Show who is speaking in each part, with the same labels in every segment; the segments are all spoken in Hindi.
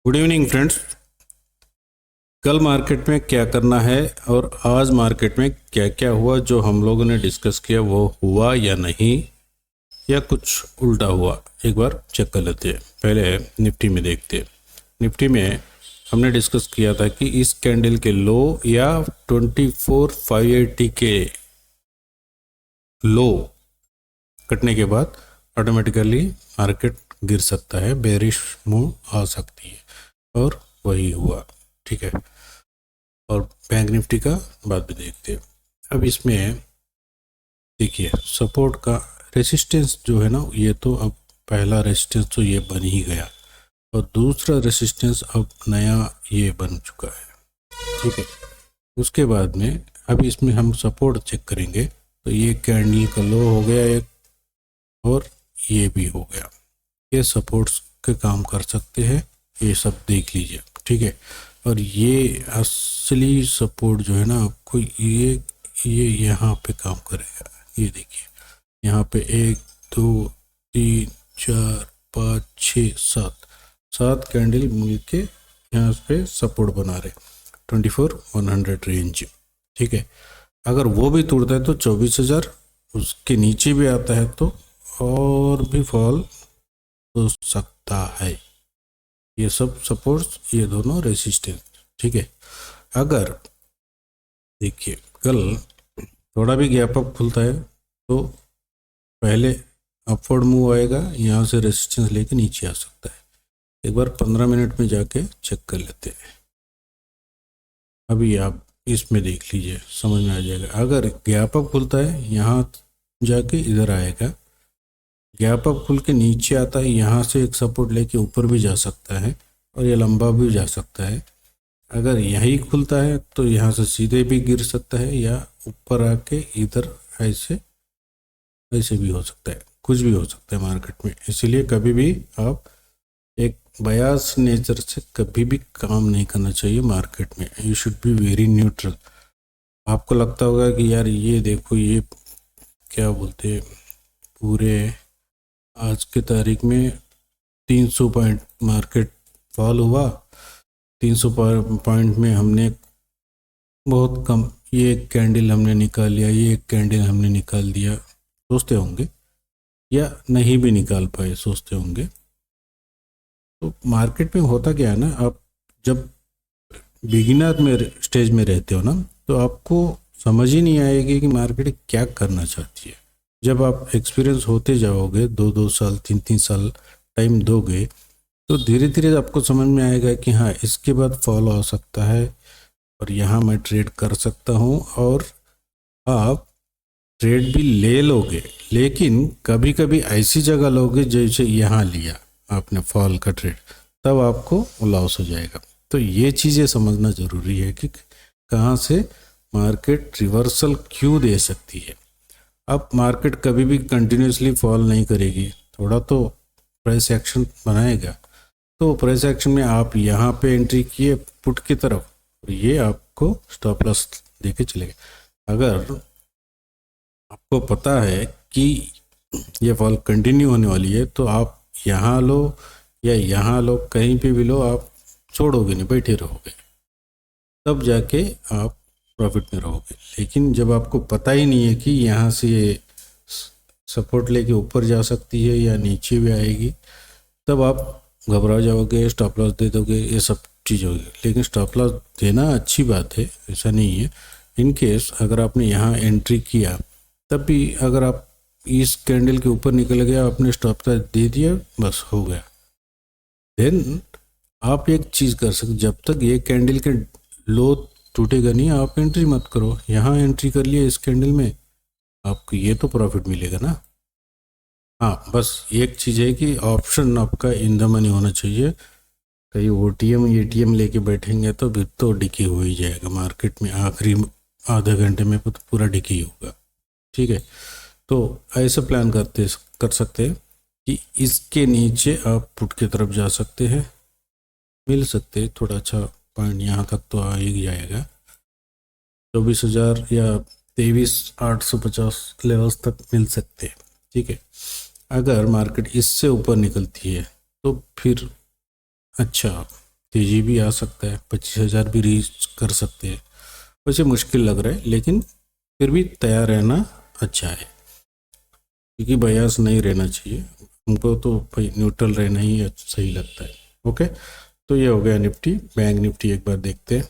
Speaker 1: Good evening friends. कल मार्केट में क्या करना है और आज मार्केट में क्या क्या हुआ जो हम लोगों ने डिस्कस किया वो हुआ या नहीं या कुछ उल्टा हुआ, एक बार चेक कर लेते हैं। पहले निफ्टी में देखते हैं। निफ्टी में हमने डिस्कस किया था कि इस कैंडल के लो या 24,580 के लो कटने के बाद ऑटोमेटिकली मार्केट गिर सकता है, बेरिश मूव आ सकती है, और वही हुआ। ठीक है, और बैंक निफ्टी का बाद भी देखते हैं। अब इसमें देखिए सपोर्ट का रेसिस्टेंस जो है ना, ये तो अब पहला रेसिस्टेंस तो ये बन ही गया और दूसरा रेसिस्टेंस अब नया ये बन चुका है। ठीक है, उसके बाद में अब इसमें हम सपोर्ट चेक करेंगे तो ये कैंडल का लो हो गया एक, और ये भी हो गया। ये सपोर्ट्स के काम कर सकते हैं, ये सब देख लीजिए। ठीक है, और ये असली सपोर्ट जो है ना आपको ये यहाँ पे काम करेगा। ये देखिए यहाँ पे 1 2 3 4 5 6 7 कैंडल मिलके यहाँ पे सपोर्ट बना रहे 24,100 रेंज। ठीक है, अगर वो भी टूटता है तो 24,000 उसके नीचे भी आता है तो और भी फॉल हो सकता है। ये सब सपोर्ट्स, ये दोनों रेसिस्टेंस। ठीक है, अगर देखिए कल थोड़ा भी गैप अप खुलता है तो पहले अपवर्ड मूव आएगा, यहाँ से रेसिस्टेंस लेके नीचे आ सकता है। एक बार 15 मिनट में जाके चेक कर लेते हैं। अभी आप इसमें देख लीजिए, समझ में आ जाएगा। अगर गैप अप खुलता है यहाँ जाके इधर आएगा, गैप अप खुल के नीचे आता है, यहाँ से एक सपोर्ट लेके ऊपर भी जा सकता है और ये लंबा भी जा सकता है। अगर यही खुलता है तो यहाँ से सीधे भी गिर सकता है या ऊपर आके इधर ऐसे ऐसे भी हो सकता है, कुछ भी हो सकता है मार्केट में। इसीलिए कभी भी आप एक बयास नेचर से कभी भी काम नहीं करना चाहिए मार्केट में। You should be very neutral. आपको लगता होगा कि यार ये देखो, ये क्या बोलते हैं, पूरे आज के तारीख में 300 पॉइंट मार्केट फॉल हुआ। 300 पॉइंट में हमने बहुत कम, ये एक कैंडल हमने निकाल लिया, ये एक कैंडल हमने निकाल दिया सोचते होंगे, या नहीं भी निकाल पाए सोचते होंगे। तो मार्केट में होता क्या है ना, आप जब बिगिनर में स्टेज में रहते हो ना तो आपको समझ ही नहीं आएगी कि मार्केट क्या करना चाहती है। जब आप एक्सपीरियंस होते जाओगे, 2-2 साल 3-3 साल टाइम दोगे तो धीरे धीरे आपको समझ में आएगा कि हाँ इसके बाद फॉलो हो सकता है और यहाँ मैं ट्रेड कर सकता हूँ। और आप ट्रेड भी ले लोगे, लेकिन कभी कभी ऐसी जगह लोगे जैसे यहाँ लिया आपने फॉल का ट्रेड, तब आपको लॉस हो जाएगा। तो ये चीज़ें समझना ज़रूरी है कि कहाँ से मार्केट रिवर्सल क्यों दे सकती है। अब मार्केट कभी भी कंटिन्यूसली फॉल नहीं करेगी, थोड़ा तो प्राइस एक्शन बनाएगा। तो प्राइस एक्शन में आप यहाँ पे एंट्री किए पुट की तरफ, और ये आपको स्टॉप लॉस देके चलेगा। अगर आपको पता है कि ये फॉल कंटिन्यू होने वाली है तो आप यहाँ लो या यहाँ लो, कहीं पे भी लो, आप छोड़ोगे नहीं, बैठे रहोगे, तब जाके आप प्रॉफिट में रहोगे। लेकिन जब आपको पता ही नहीं है कि यहाँ से ये सपोर्ट लेके ऊपर जा सकती है या नीचे भी आएगी, तब आप घबरा जाओगे, स्टॉप लॉस दे दोगे, ये सब चीज़ होगी। लेकिन स्टॉप लॉस देना अच्छी बात है, ऐसा नहीं है। इन केस अगर आपने यहाँ एंट्री किया तब भी अगर आप इस कैंडल के ऊपर निकल गया, आपने स्टॉप लॉस दे दिया, बस हो गया। देन आप एक चीज़ कर सकते, जब तक ये कैंडल के लो टूटेगा नहीं आप एंट्री मत करो। यहाँ एंट्री कर लिया इस कैंडल में, आपको ये तो प्रॉफिट मिलेगा ना। हाँ, बस एक चीज़ है कि ऑप्शन आपका इन द मनी होना चाहिए। कहीं OTM ATM लेके बैठेंगे तो फिर तो डिकी हो ही जाएगा मार्केट में, आखिरी आधे घंटे में तो पूरा डिकी होगा। ठीक है, तो ऐसा प्लान कर सकते हैं कि इसके नीचे आप पुट की तरफ जा सकते हैं, मिल सकते हैं थोड़ा अच्छा पॉइंट, यहाँ तक तो आ ही जाएगा। 24,000 या 23,850 लेवल्स तक मिल सकते हैं। ठीक है, अगर मार्केट इससे ऊपर निकलती है तो फिर अच्छा तेजी भी आ सकता है, 25,000 भी रीच कर सकते हैं। वैसे मुश्किल लग रहा है, लेकिन फिर भी तैयार रहना अच्छा है, क्योंकि बयास नहीं रहना चाहिए हमको, तो भाई न्यूट्रल रहना ही सही लगता है। ओके, तो ये हो गया निफ्टी। बैंक निफ्टी एक बार देखते हैं।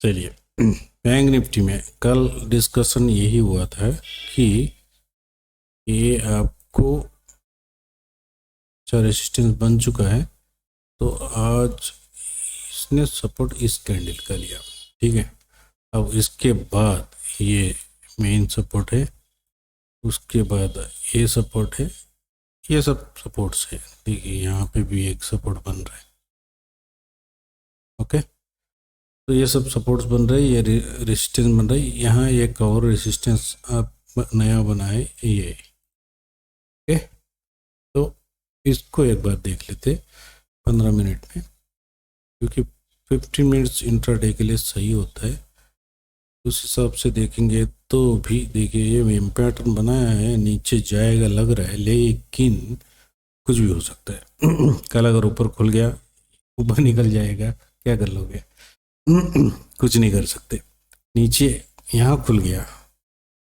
Speaker 1: चलिए, बैंक निफ्टी में कल डिस्कशन यही हुआ था कि ये आपको अच्छा रेजिस्टेंस बन चुका है, तो आज इसने सपोर्ट इस कैंडल का लिया, ठीक है। अब इसके बाद ये मेन सपोर्ट है, उसके बाद ये सपोर्ट है, ये सब सपोर्ट्स है। देखिए यहाँ पे भी एक सपोर्ट बन रहा है। ओके, तो ये सब सपोर्ट्स बन रहे हैं, ये रेजिस्टेंस बन रहा है। यहाँ एक और रेजिस्टेंस आप नया बना है ये। ओके, तो इसको एक बार देख लेते 15 मिनट में, क्योंकि 15 मिनट्स इंट्राडे के लिए सही होता है। उस हिसाब से देखेंगे तो भी देखिए ये मेन पैटर्न बनाया है, नीचे जाएगा लग रहा है, लेकिन कुछ भी हो सकता है। कल अगर ऊपर खुल गया, ऊपर निकल जाएगा, क्या कर लोगे? कुछ नहीं कर सकते। नीचे यहाँ खुल गया,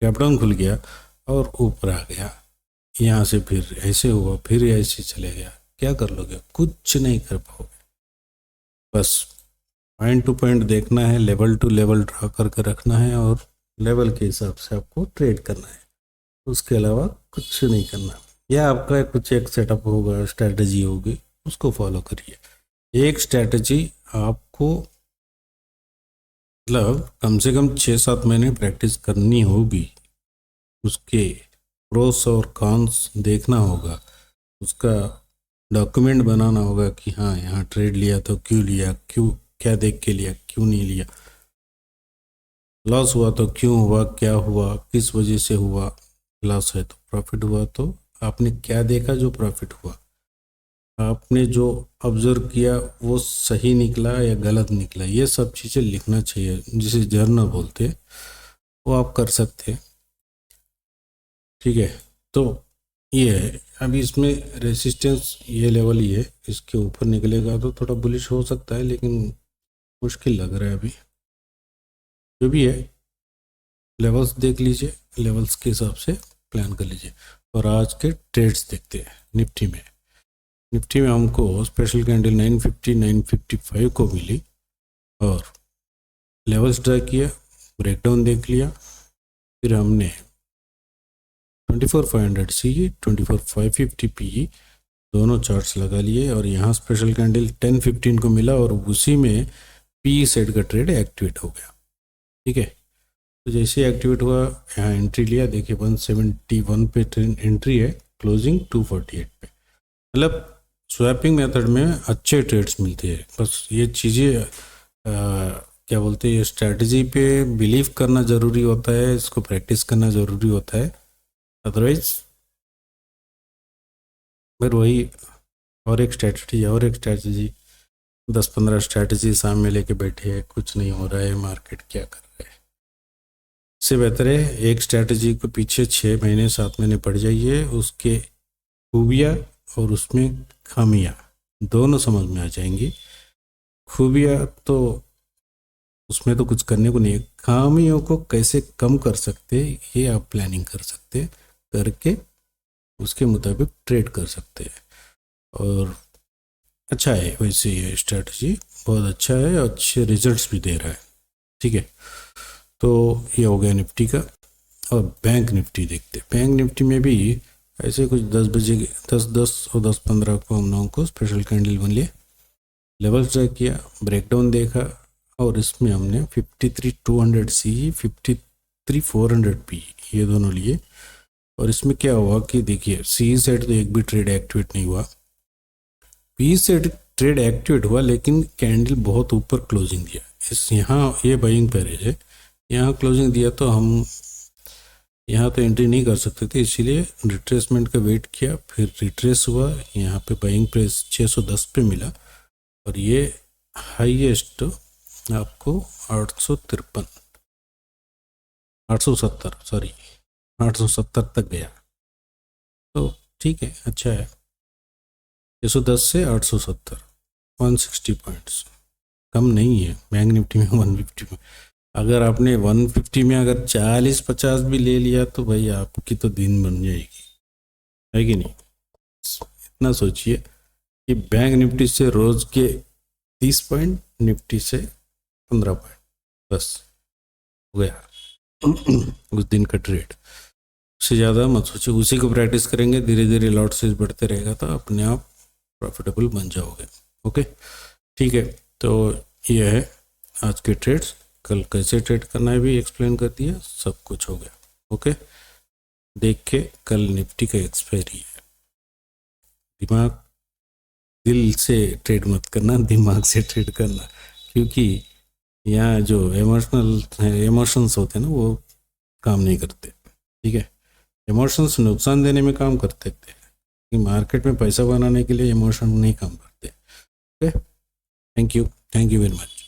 Speaker 1: गैप डाउन खुल गया और ऊपर आ गया, यहाँ से फिर ऐसे हुआ, फिर ऐसे चले गया, क्या कर लोगे? कुछ नहीं कर पाओगे। बस पॉइंट टू पॉइंट देखना है, लेवल टू लेवल ड्रा करके रखना है, और लेवल के हिसाब से आपको ट्रेड करना है। उसके अलावा कुछ नहीं करना। या आपका कुछ एक सेटअप होगा, स्ट्रैटेजी होगी, उसको फॉलो करिए। एक स्ट्रैटेजी आपको मतलब कम से कम 6-7 महीने प्रैक्टिस करनी होगी, उसके प्रोस और कॉन्स देखना होगा, उसका डॉक्यूमेंट बनाना होगा कि हाँ यहाँ ट्रेड लिया तो क्यों लिया, क्यों, क्या देख के लिया, क्यों नहीं लिया, लॉस हुआ तो क्यों हुआ, क्या हुआ, किस वजह से हुआ, लॉस है तो प्रॉफिट हुआ तो आपने क्या देखा जो प्रॉफिट हुआ, आपने जो ऑब्जर्व किया वो सही निकला या गलत निकला, ये सब चीज़ें लिखना चाहिए, जिसे जर्नल बोलते हैं, वो आप कर सकते हैं। ठीक है, तो ये है। अभी इसमें रेसिस्टेंस ये लेवल ही है, इसके ऊपर निकलेगा तो थोड़ा बुलिश हो सकता है, लेकिन मुश्किल लग रहा है अभी। जो भी है, लेवल्स देख लीजिए, लेवल्स के हिसाब से प्लान कर लीजिए। और आज के ट्रेड्स देखते हैं निफ्टी में। निफ्टी में हमको स्पेशल कैंडल 950 955 को मिली, और लेवल्स ड्रा किया, ब्रेकडाउन देख लिया, फिर हमने 24,500 सी, 24,550 पी, दोनों चार्ट्स लगा लिए, और यहाँ स्पेशल कैंडल 10-15 को मिला, और उसी में पी सेट का ट्रेड एक्टिवेट हो गया। ठीक है, तो जैसे एक्टिवेट हुआ, यहाँ एंट्री लिया, देखिए 171 पे एंट्री है, क्लोजिंग 248 पे। मतलब स्वैपिंग मेथड में अच्छे ट्रेड्स मिलते हैं। बस ये चीज़ें क्या बोलते हैं, ये स्ट्रैटेजी पे बिलीव करना ज़रूरी होता है, इसको प्रैक्टिस करना ज़रूरी होता है। अदरवाइज फिर वही और एक स्ट्रैटेजी 10-15 स्ट्रैटेजी सामने लेके बैठे हैं, कुछ नहीं हो रहा है, मार्केट क्या कर रहा है। इससे बेहतर है एक स्ट्रैटेजी को पीछे 6 महीने 7 महीने पड़ जाइए, उसके खूबियाँ और उसमें खामियाँ दोनों समझ में आ जाएंगी। खूबियाँ तो उसमें तो कुछ करने को नहीं है, खामियों को कैसे कम कर सकते ये आप प्लानिंग कर सकते, करके उसके मुताबिक ट्रेड कर सकते हैं। और अच्छा है वैसे, ये स्ट्रैटेजी बहुत अच्छा है, अच्छे रिजल्ट्स भी दे रहा है। ठीक है, तो ये हो गया निफ्टी का। और बैंक निफ्टी देखते हैं। बैंक निफ्टी में भी ऐसे कुछ 10 बजे 10-10 और 10-15 को हम लोगों को स्पेशल कैंडल बन लिए, लेवल ट्रैक किया, ब्रेकडाउन देखा, और इसमें हमने 53,200 सी, 53,400 पी, ये दोनों लिए। और इसमें क्या हुआ कि देखिए सी सेट तो एक भी ट्रेड एक्टिवेट नहीं हुआ, पी सेट ट्रेड एक्टिवेट हुआ, लेकिन कैंडल बहुत ऊपर क्लोजिंग दिया। इस यहाँ ये बाइंग पैरेज है, यहाँ क्लोजिंग दिया तो हम यहाँ तो एंट्री नहीं कर सकते थे, इसीलिए रिट्रेसमेंट का वेट किया, फिर रिट्रेस हुआ, यहाँ पे बाइंग प्राइस 610 पे मिला, और ये हाईएस्ट आपको 870 सॉरी 870 तक गया, तो ठीक है, अच्छा है। 610 से 870, 160 पॉइंट्स, कम नहीं है बैंक निफ्टी में 150 में। अगर आपने 150 में अगर 40-50 भी ले लिया तो भाई आपकी तो दिन बन जाएगी, है कि नहीं। इतना सोचिए कि बैंक निफ्टी से रोज के 30 पॉइंट, निफ्टी से 15 पॉइंट, बस हो गया उस दिन का ट्रेड। उससे ज़्यादा मत सोचिए, उसी को प्रैक्टिस करेंगे, धीरे धीरे लॉट साइज बढ़ते रहेगा तो अपने आप प्रॉफिटेबल बन जाओगे। ओके, ठीक है। तो ये है आज के ट्रेड्स। कल कैसे ट्रेड करना है भी एक्सप्लेन कर दिया, सब कुछ हो गया। ओके, देख के कल निफ्टी का एक्सपायरी है। दिमाग, दिल से ट्रेड मत करना, दिमाग से ट्रेड करना, क्योंकि यहाँ जो इमोशंस होते हैं ना वो काम नहीं करते। ठीक है, इमोशंस नुकसान देने में काम करते थे, कि मार्केट में पैसा बनाने के लिए इमोशन नहीं काम करते। Okay, thank you very much.